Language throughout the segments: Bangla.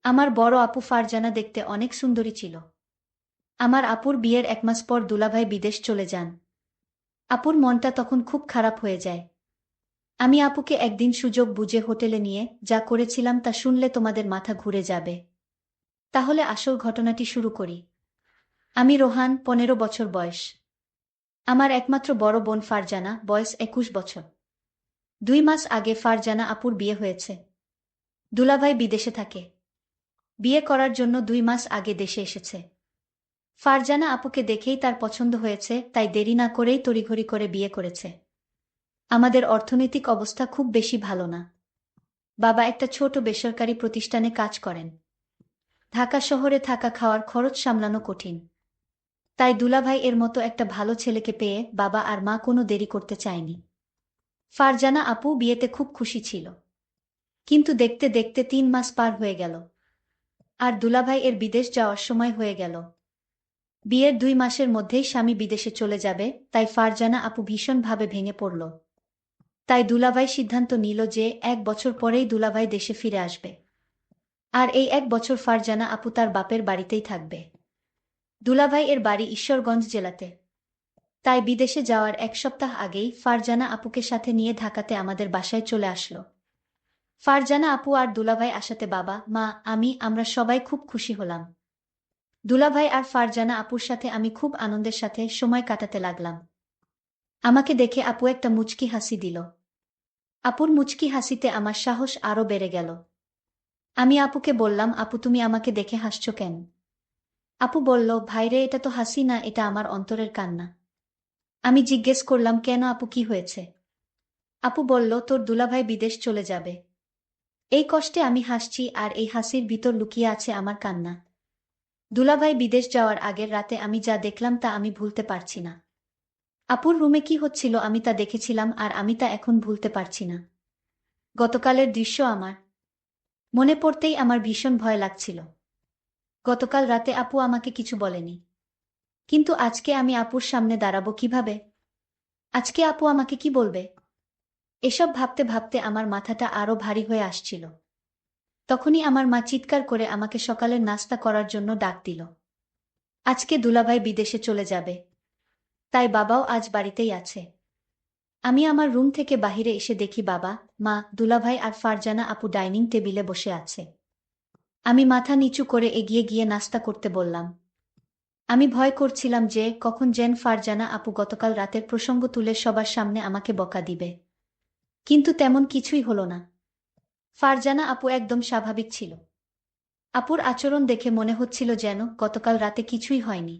আমার বড় আপু ফারজানা দেখতে অনেক সুন্দরী ছিল। আমার আপুর বিয়ের 1 মাস পর দুলাভাই বিদেশ চলে যান। আপুর মনটা তখন খুব খারাপ হয়ে যায়। আমি আপুকে একদিন সুযোগ বুঝে হোটেলে নিয়ে যা করেছিলাম তা শুনলে তোমাদের মাথা ঘুরে যাবে। তাহলে আসল ঘটনাটি শুরু করি। আমি রোহান, 15 বছর বয়স। আমার একমাত্র বড় বোন ফারজানা, বয়স 21 বছর। 2 মাস আগে ফারজানা আপুর বিয়ে হয়েছে। দুলাভাই বিদেশে থাকে। বিয়ে করার জন্য 2 মাস আগে দেশে এসেছে। ফারজানা আপুকে দেখেই তার পছন্দ হয়েছে, তাই দেরি না করেই তড়িঘড়ি করে বিয়ে করেছে। আমাদের অর্থনৈতিক অবস্থা খুব বেশি ভালো না। বাবা একটা ছোট বেসরকারি প্রতিষ্ঠানে কাজ করেন। ঢাকা শহরে থাকা খাওয়ার খরচ সামলানো কঠিন। তাই দুলাভাই এর মতো একটা ভালো ছেলেকে পেয়ে বাবা আর মা কোনো দেরি করতে চায়নি। ফারজানা আপু বিয়েতে খুব খুশি ছিল। কিন্তু দেখতে দেখতে 3 মাস পার হয়ে গেল। আর দুলাভাই এর বিদেশ যাওয়ার সময় হয়ে গেল। বিয়ের 2 মাসের মধ্যেই স্বামী বিদেশে চলে যাবে, তাই ফারজানা আপু ভীষণভাবে ভেঙে পড়ল। তাই দুলাভাই সিদ্ধান্ত নিল যে 1 বছর পরেই দুলাভাই দেশে ফিরে আসবে। আর এই 1 বছর ফারজানা আপু তার বাপের বাড়িতেই থাকবে। দুলাভাই এর বাড়ি ঈশ্বরগঞ্জ জেলাতে। তাই বিদেশে যাওয়ার 1 সপ্তাহ আগেই ফারজানা আপুকে সাথে নিয়ে ঢাকাতে আমাদের বাসায় চলে আসলো। ফারজানা আপু আর দুলাভাই আসাতে বাবা, মা, আমরা সবাই খুব খুশি হলাম। দুলাভাই আর ফারজানা আপুর সাথে আমি খুব আনন্দের সাথে সময় কাটাতে লাগলাম। আমাকে দেখে আপু একটা মুচকি হাসি দিল। আপুর মুচকি হাসিতে আমার সাহস আরো বেড়ে গেল। আমি আপুকে বললাম, আপু তুমি আমাকে দেখে হাসছো কেন? আপু বলল, ভাইরে এটা তো হাসি না, এটা আমার অন্তরের কান্না। আমি জিজ্ঞেস করলাম, কেন আপু, কি হয়েছে? আপু বলল, তোর দুলাভাই বিদেশ চলে যাবে। এই কষ্টে আমি হাসছি, আর এই হাসির ভিতর লুকিয়ে আছে আমার কান্না। দুলাভাই বিদেশ যাওয়ার আগের রাতে আমি যা দেখলাম তা আমি ভুলতে পারছি না। আপুর রুমে কি হচ্ছিল আমি তা দেখেছিলাম, আর আমি তা এখন ভুলতে পারছি না। গতকালের দৃশ্য আমার মনে পড়তেই আমার ভীষণ ভয় লাগছিল। গতকাল রাতে আপু আমাকে কিছু বলেনি। কিন্তু আজকে আমি আপুর সামনে দাঁড়াবো কিভাবে? আজকে আপু আমাকে কি বলবে? এসব ভাবতে ভাবতে আমার মাথাটা আরো ভারী হয়ে আসছিল। তখনই আমার মা চিৎকার করে আমাকে সকালের নাস্তা করার জন্য ডাক দিল। আজকে দুলাভাই বিদেশে চলে যাবে, তাই বাবাও আজ বাড়িতেই আছে। আমি আমার রুম থেকে বাহিরে এসে দেখি বাবা, মা, দুলাভাই আর ফারজানা আপু ডাইনিং টেবিলে বসে আছে। আমি মাথা নিচু করে এগিয়ে গিয়ে নাস্তা করতে বললাম। আমি ভয় করছিলাম যে কখন যেন ফারজানা আপু গতকাল রাতের প্রসঙ্গ তুলে সবার সামনে আমাকে বকা দিবে। কিন্তু তেমন কিছুই হলো না। ফারজানা আপু একদম স্বাভাবিক ছিল। আপুর আচরণ দেখে মনে হচ্ছিল যেন গতকাল রাতে কিছুই হয়নি।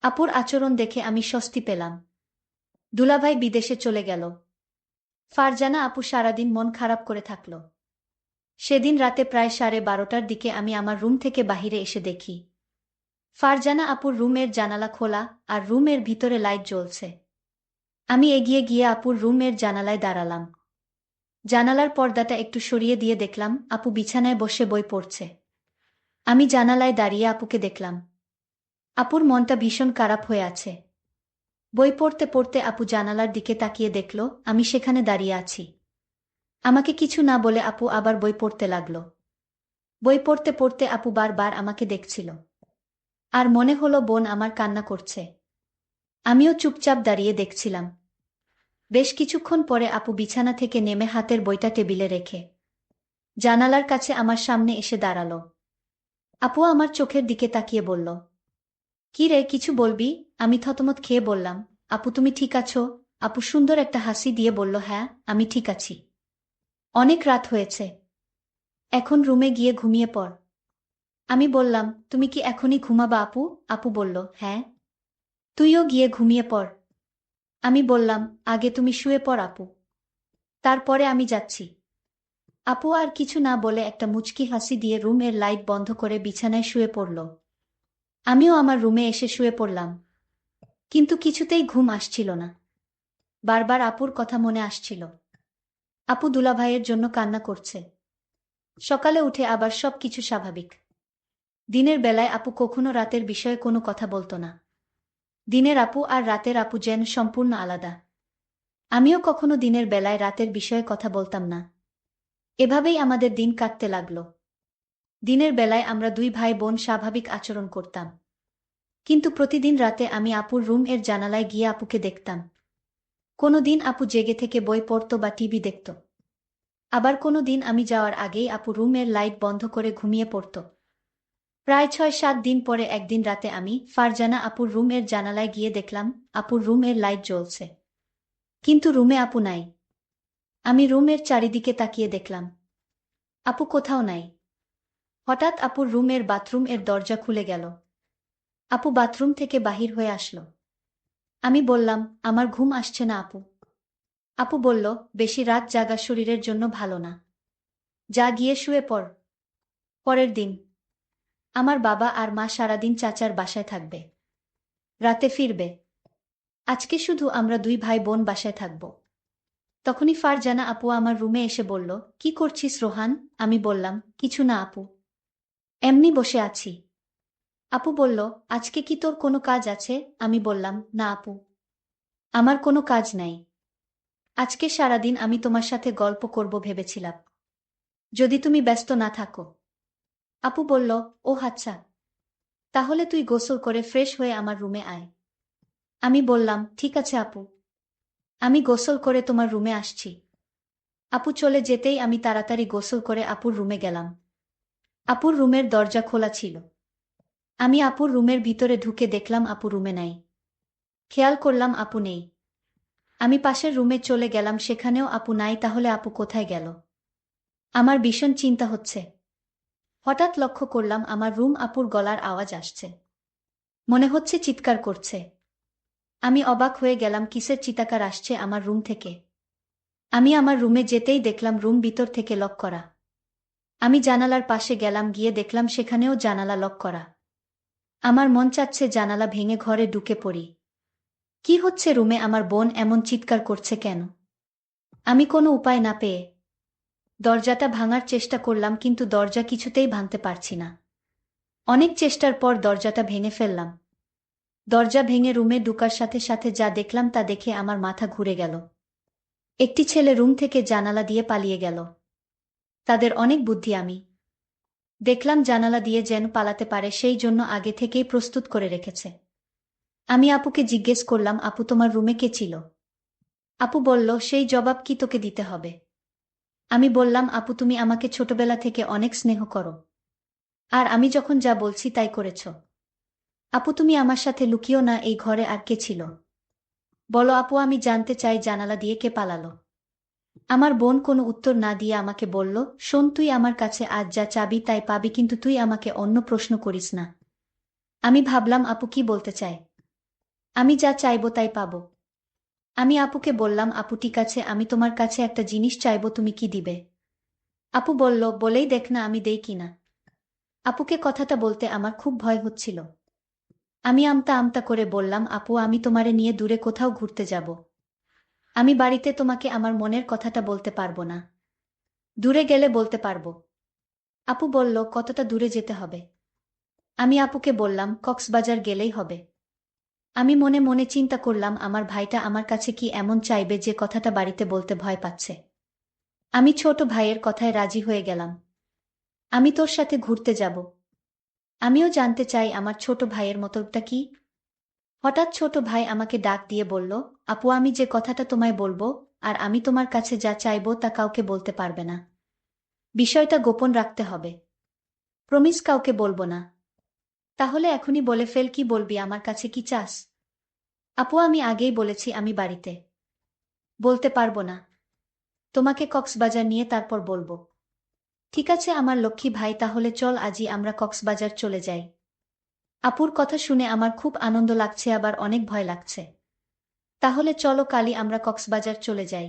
আপুর আচরণ দেখে আমি স্বস্তি পেলাম। দুলাভাই বিদেশে চলে গেল। ফারজানা আপু সারাদিন মন খারাপ করে থাকল। সেদিন রাতে প্রায় 12:30টার দিকে আমি আমার রুম থেকে বাহিরে এসে দেখি ফারজানা আপুর রুমের জানালা খোলা, আর রুমের ভিতরে লাইট জ্বলছে। আমি এগিয়ে গিয়ে আপুর রুমের জানালায় দাঁড়ালাম। জানালার পর্দাটা একটু সরিয়ে দিয়ে দেখলাম আপু বিছানায় বসে বই পড়ছে। আমি জানালায় দাঁড়িয়ে আপুকে দেখলাম। আপুর মনটা ভীষণ খারাপ হয়ে আছে। বই পড়তে পড়তে আপু জানালার দিকে তাকিয়ে দেখল আমি সেখানে দাঁড়িয়ে আছি। আমাকে কিছু না বলে আপু আবার বই পড়তে লাগল। বই পড়তে পড়তে আপু বারবার আমাকে দেখছিল। আর মনে হলো বোন আমার কান্না করছে। আমিও চুপচাপ দাঁড়িয়ে দেখছিলাম। বেশ কিছুক্ষণ পরে আপু বিছানা থেকে নেমে হাতের বইটা টেবিলে রেখে জানালার কাছে আমার সামনে এসে দাঁড়ালো। আপু আমার চোখের দিকে তাকিয়ে বলল, কি রে, কিছু বলবি? আমি থতমত খেয়ে বললাম, আপু তুমি ঠিক আছো? আপু সুন্দর একটা হাসি দিয়ে বলল, হ্যাঁ, আমি ঠিক আছি। অনেক রাত হয়েছে, এখন রুমে গিয়ে ঘুমিয়ে পড়। আমি বললাম, তুমি কি এখনই ঘুমাবা আপু? আপু বলল, হ্যাঁ। তুইও গিয়ে ঘুমিয়ে পড়। আমি বললাম, আগে তুমি শুয়ে পড় আপু, তারপরে আমি যাচ্ছি। আপু আর কিছু না বলে একটা মুচকি হাসি দিয়ে রুমের লাইট বন্ধ করে বিছানায় শুয়ে পড়ল। আমিও আমার রুমে এসে শুয়ে পড়লাম। কিন্তু কিছুতেই ঘুম আসছিল না। বারবার আপুর কথা মনে আসছিল। আপু দুলাভাইয়ের জন্য কান্না করছে। সকালে উঠে আবার সব কিছু স্বাভাবিক। দিনের বেলায় আপু কখনো রাতের বিষয়ে কোনো কথা বলতো না। দিনের আপু আর রাতের আপু যেন সম্পূর্ণ আলাদা। আমিও কখনো দিনের বেলায় রাতের বিষয়ে কথা বলতাম না। এভাবেই আমাদের দিন কাটতে লাগলো। দিনের বেলায় আমরা দুই ভাই বোন স্বাভাবিক আচরণ করতাম, কিন্তু প্রতিদিন রাতে আমি আপুর রুম এর জানালায় গিয়ে আপুকে দেখতাম। কোনো দিন আপু জেগে থেকে বই পড়ত বা টিভি দেখত, আবার কোনো দিন আমি যাওয়ার আগেই আপু রুমের লাইট বন্ধ করে ঘুমিয়ে পড়ত। প্রায় ৬-৭ দিন পরে একদিন রাতে আমি ফারজানা আপুর রুম এর জানালায় গিয়ে দেখলাম আপুর রুম এর লাইট জ্বলছে, কিন্তু রুমে আপু নাই। আমি রুমের চারিদিকে তাকিয়ে দেখলাম, আপু কোথাও নাই। হঠাৎ আপুর রুমের বাথরুম এর দরজা খুলে গেল। আপু বাথরুম থেকে বাহির হয়ে আসলো। আমি বললাম, আমার ঘুম আসছে না আপু। আপু বলল, বেশি রাত জাগা শরীরের জন্য ভালো না, যা গিয়ে শুয়ে পড়। পরের দিন আমার বাবা আর মা সারাদিন চাচার বাসায় থাকবে, রাতে ফিরবে। আজকে শুধু আমরা দুই ভাই বোন বাসায় থাকব। তখনই ফারজানা আপু আমার রুমে এসে বলল, কি করছিস রোহান? আমি বললাম, কিছু না আপু, এমনি বসে আছি। আপু বলল, আজকে কি তোর কোনো কাজ আছে? আমি বললাম, না আপু, আমার কোনো কাজ নাই। আজকে সারাদিন আমি তোমার সাথে গল্প করব ভেবেছিলাম, যদি তুমি ব্যস্ত না থাকো। আপু বলল, ও আচ্ছা, তাহলে তুই গোসল করে ফ্রেশ হয়ে আমার রুমে আয়। আমি বললাম, ঠিক আছে আপু, আমি গোসল করে তোমার রুমে আসছি। আপু চলে যেতেই আমি তাড়াতাড়ি গোসল করে আপুর রুমে গেলাম। আপুর রুমের দরজা খোলা ছিল। আমি আপুর রুমের ভিতরে ঢুকে দেখলাম আপু রুমে নাই। খেয়াল করলাম আপু নেই। আমি পাশের রুমে চলে গেলাম, সেখানেও আপু নাই। তাহলে আপু কোথায় গেল? আমার ভীষণ চিন্তা হচ্ছে। হঠাৎ লক্ষ্য করলাম আমার রুম আপুর গলার আওয়াজ আসছে, মনে হচ্ছে চিৎকার করছে। আমি অবাক হয়ে গেলাম, কিসের চিৎকার আসছে আমার রুম থেকে। আমি আমার রুমে যেতেই দেখলাম রুম ভিতর থেকে লক করা। আমি জানালার পাশে গেলাম, গিয়ে দেখলাম সেখানেও জানালা লক করা। আমার মন চাচ্ছে জানালা ভেঙে ঘরে ঢুকে পড়ি। কি হচ্ছে রুমে? আমার বোন এমন চিৎকার করছে কেন? আমি কোনো উপায় না পেয়ে দরজাটা ভাঙার চেষ্টা করলাম, কিন্তু দরজা কিছুতেই ভাঙতে পারছি না। অনেক চেষ্টার পর দরজাটা ভেঙে ফেললাম। দরজা ভেঙে রুমে ঢুকার সাথে সাথে যা দেখলাম তা দেখে আমার মাথা ঘুরে গেল। একটি ছেলে রুম থেকে জানালা দিয়ে পালিয়ে গেল। তাদের অনেক বুদ্ধি। আমি দেখলাম জানালা দিয়ে যেন পালাতে পারে সেই জন্য আগে থেকেই প্রস্তুত করে রেখেছে। আমি আপুকে জিজ্ঞেস করলাম, আপু তোমার রুমে কে ছিল? আপু বলল, সেই জবাব কি তোকে দিতে হবে? আমি বললাম, আপু তুমি আমাকে ছোটবেলা থেকে অনেক স্নেহ করো, আর আমি যখন যা বলছি তাই করেছ। আপু তুমি আমার সাথে লুকিও না, এই ঘরে আর কে ছিল? বলো আপু, আমি জানতে চাই জানালা দিয়ে কে পালালো। আমার বোন কোনো উত্তর না দিয়ে আমাকে বলল, শোন, তুই আমার কাছে আজ যা চাবি তাই পাবি, কিন্তু তুই আমাকে অন্য প্রশ্ন করিস না। আমি ভাবলাম আপু কি বলতে চায়। আমি যা চাইবো তাই পাবো। আমি আপুকে বললাম, আপু ঠিক আছে, আমি তোমার কাছে একটা জিনিস চাইবো, তুমি কি দিবে? আপু বলল, বলেই দেখ না আমি দেই কিনা। আপুকে কথাটা বলতে আমার খুব ভয় হচ্ছিল। আমি আমতা আমতা করে বললাম, আপু আমি তোমারে নিয়ে দূরে কোথাও ঘুরতে যাব। আমি বাড়িতে তোমাকে আমার মনের কথাটা বলতে পারবো না। দূরে গেলে বলতে পারবো। আপু বলল, কতটা দূরে যেতে হবে? আমি আপুকে বললাম, কক্সবাজার গেলেই হবে। আমি মনে মনে চিন্তা করলাম, আমার ভাইটা আমার কাছে কি এমন চাইবে যে কথাটা বাড়িতে বলতে ভয় পাচ্ছে। আমি ছোট ভাইয়ের কথায় রাজি হয়ে গেলাম। আমি তোর সাথে ঘুরতে যাব। আমিও জানতে চাই আমার ছোট ভাইয়ের মতলবটা কি। হঠাৎ ছোট ভাই আমাকে ডাক দিয়ে বলল, আপু আমি যে কথাটা তোমায় বলবো আর আমি তোমার কাছে যা চাইবো তা কাউকে বলতে পারবে না। বিষয়টা গোপন রাখতে হবে। প্রমিস কাউকে বলবো না। তাহলে এখনই বলে ফেল, কি বলবি? আমার কাছে কি চাস? আপু আমি আগেই বলেছি আমি বাড়িতে বলতে পারবো না। তোমাকে কক্সবাজার নিয়ে তারপর বলবো। ঠিক আছে আমার লক্ষ্মী ভাই, তাহলে চল আজই আমরা কক্সবাজার চলে যাই। আপুর কথা শুনে আমার খুব আনন্দ লাগছে, আবার অনেক ভয় লাগছে। তাহলে চলো কালই আমরা কক্সবাজার চলে যাই।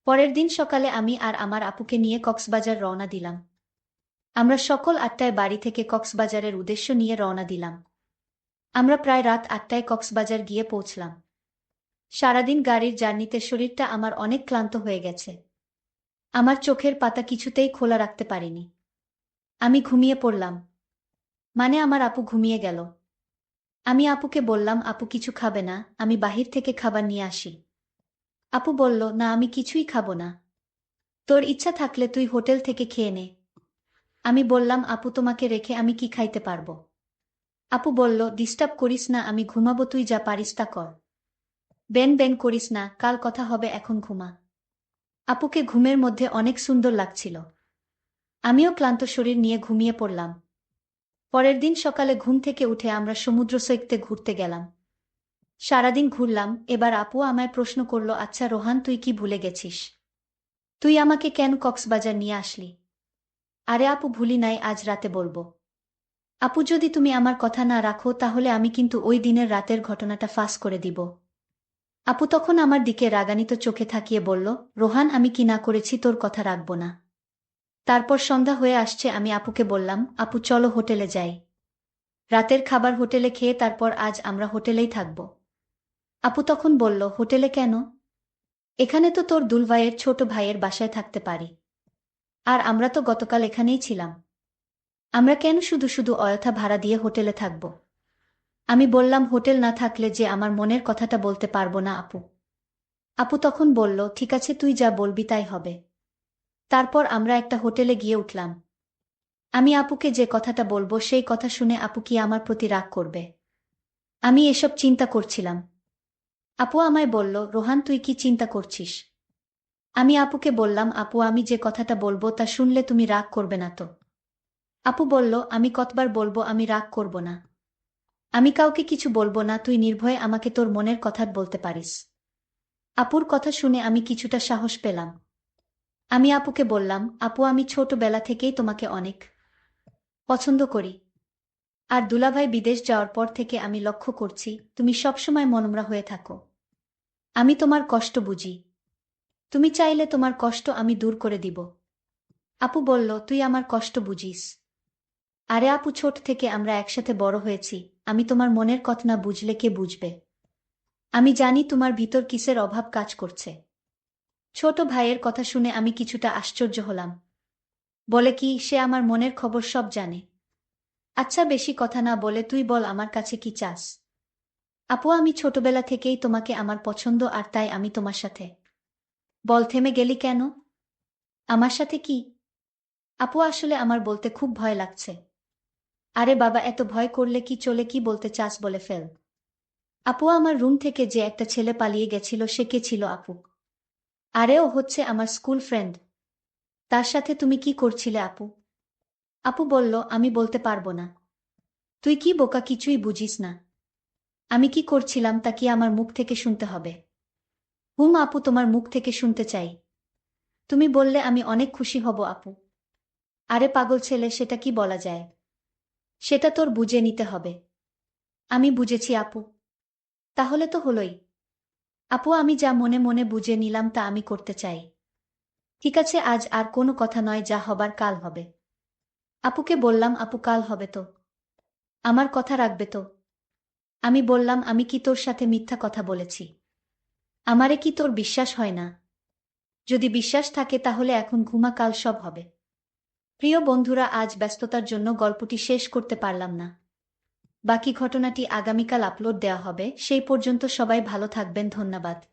পরের দিন সকালে আমি আর আমার আপুকে নিয়ে কক্সবাজার রওনা দিলাম। আমরা সকল ৮টায় বাড়ি থেকে কক্সবাজারের উদ্দেশ্য নিয়ে রওনা দিলাম। আমরা প্রায় রাত ৮টায় কক্সবাজার গিয়ে পৌঁছলাম। সারাদিন গাড়ির জার্নিতে শরীরটা আমার অনেক ক্লান্ত হয়ে গেছে। আমার চোখের পাতা কিছুতেই খোলা রাখতে পারিনি। আমি ঘুমিয়ে পড়লাম। মানে আমার আপু ঘুমিয়ে গেল। আমি আপুকে বললাম, আপু কিছু খাবে না? আমি বাহির থেকে খাবার নিয়ে আসি। আপু বলল, না আমি কিছুই খাবো না। তোর ইচ্ছা থাকলে তুই হোটেল থেকে খেয়ে নে। আমি বললাম, আপু তোমাকে রেখে আমি কি খাইতে পারবো? আপু বলল, ডিস্টার্ব করিস না, আমি ঘুমাবো, তুই যা পারিস তা কর। বেন বেন করিস না, কাল কথা হবে, এখন ঘুমা। আপুকে ঘুমের মধ্যে অনেক সুন্দর লাগছিল। আমিও ক্লান্ত শরীর নিয়ে ঘুমিয়ে পড়লাম। পরের দিন সকালে ঘুম থেকে উঠে আমরা সমুদ্র সৈকতে ঘুরতে গেলাম। সারাদিন ঘুরলাম। এবার আপু আমায় প্রশ্ন করল, আচ্ছা রোহান, তুই কি ভুলে গেছিস? তুই আমাকে কেন কক্সবাজার নিয়ে আসলি? আরে আপু, ভুলি নাই, আজ রাতে বলবো। আপু, যদি তুমি আমার কথা না রাখো তাহলে আমি কিন্তু ওই দিনের রাতের ঘটনাটা ফাঁস করে দিব। আপু তখন আমার দিকে রাগান্বিত চোখে তাকিয়ে বলল, রোহান, আমি কি না করেছি তোর কথা রাখবো না? তারপর সন্ধ্যা হয়ে আসছে, আমি আপুকে বললাম, আপু চলো হোটেলে যাই। রাতের খাবার হোটেলে খেয়ে তারপর আজ আমরা হোটেলেই থাকব। আপু তখন বলল, হোটেলে কেন? এখানে তো তোর দুলভাইয়ের ছোট ভাইয়ের বাসায় থাকতে পারি। আর আমরা তো গতকাল এখানেই ছিলাম। আমরা কেন শুধু শুধু অযথা ভাড়া দিয়ে হোটেলে থাকব? আমি বললাম, হোটেল না থাকলে যে আমার মনের কথাটা বলতে পারবো না আপু। আপু তখন বলল, ঠিক আছে, তুই যা বলবি তাই হবে। তারপর আমরা একটা হোটেলে গিয়ে উঠলাম। আমি আপুকে যে কথাটা বলবো সেই কথা শুনে আপু কি আমার প্রতি রাগ করবে? আমি এসব চিন্তা করছিলাম। আপু আমায় বলল, রোহান, তুই কি চিন্তা করছিস? আমি আপুকে বললাম, আপু আমি যে কথাটা বলবো তা শুনলে তুমি রাগ করবে না তো? আপু বলল, আমি কতবার বলবো আমি রাগ করব না। আমি কাউকে কিছু বলবো না, তুই নির্ভয়ে আমাকে তোর মনের কথা বলতে পারিস। আপুর কথা শুনে আমি কিছুটা সাহস পেলাম। আমি আপুকে বললাম, আপু আমি ছোটবেলা থেকেই তোমাকে অনেক পছন্দ করি। আর দুলাভাই বিদেশ যাওয়ার পর থেকে আমি লক্ষ্য করছি তুমি সবসময় মনমরা হয়ে থাকো। আমি তোমার কষ্ট বুঝি। তুমি চাইলে তোমার কষ্ট আমি দূর করে দিব। আপু বলল, তুই আমার কষ্ট বুঝিস? আরে আপু, ছোট থেকে আমরা একসাথে বড় হয়েছি। আমি তোমার মনের কথা না বুঝলে কে বুঝবে? আমি জানি তোমার ভিতর কিসের অভাব কাজ করছে। ছোট ভাইয়ের কথা শুনে আমি কিছুটা আশ্চর্য হলাম। বলে কি, সে আমার মনের খবর সব জানে? আচ্ছা বেশি কথা না বলে তুই বল, আমার কাছে কি চাস? আপু আমি ছোটবেলা থেকেই তোমাকে আমার পছন্দ, আর তাই আমি তোমার সাথে। বল, থেমে গেলি কেন? আমার সাথে কি? আপু আসলে আমার বলতে খুব ভয় লাগছে। আরে বাবা, এত ভয় করলে কি চলে, কি বলতে চাস বলে ফেল। আপু আমার রুম থেকে যে একটা ছেলে পালিয়ে গেছিল সে কে ছিল আপু? আরে ও হচ্ছে আমার স্কুল ফ্রেন্ড। তার সাথে তুমি কি করছিলে আপু? আপু বলল, আমি বলতে পারবো না। তুই কি বোকা, কিছুই বুঝিস না? আমি কি করছিলাম তা কি আমার মুখ থেকে শুনতে হবে? হুম আপু, তোমার মুখ থেকে শুনতে চাই। তুমি বললে আমি অনেক খুশি হব আপু। আরে পাগল ছেলে, সেটা কি বলা যায়? সেটা তোর বুঝে নিতে হবে। আমি বুঝেছি আপু। তাহলে তো হলোই। আপু আমি যা মনে মনে বুঝে নিলাম তা আমি করতে চাই। ঠিক আছে, আজ আর কোনো কথা নয়, যা হবার কাল হবে। আপুকে বললাম, আপু কাল হবে তো? আমার কথা রাখবে তো? আমি বললাম, আমি কি তোর সাথে মিথ্যা কথা বলেছি? আমারে কি তোর বিশ্বাস হয় না? যদি বিশ্বাস থাকে তাহলে এখন ঘুমা, কাল সব হবে। প্রিয় বন্ধুরা, আজ ব্যস্ততার জন্য গল্পটি শেষ করতে পারলাম না। বাকি ঘটনাটি আগামীকাল আপলোড দেওয়া হবে। সেই পর্যন্ত সবাই ভালো থাকবেন, ধন্যবাদ।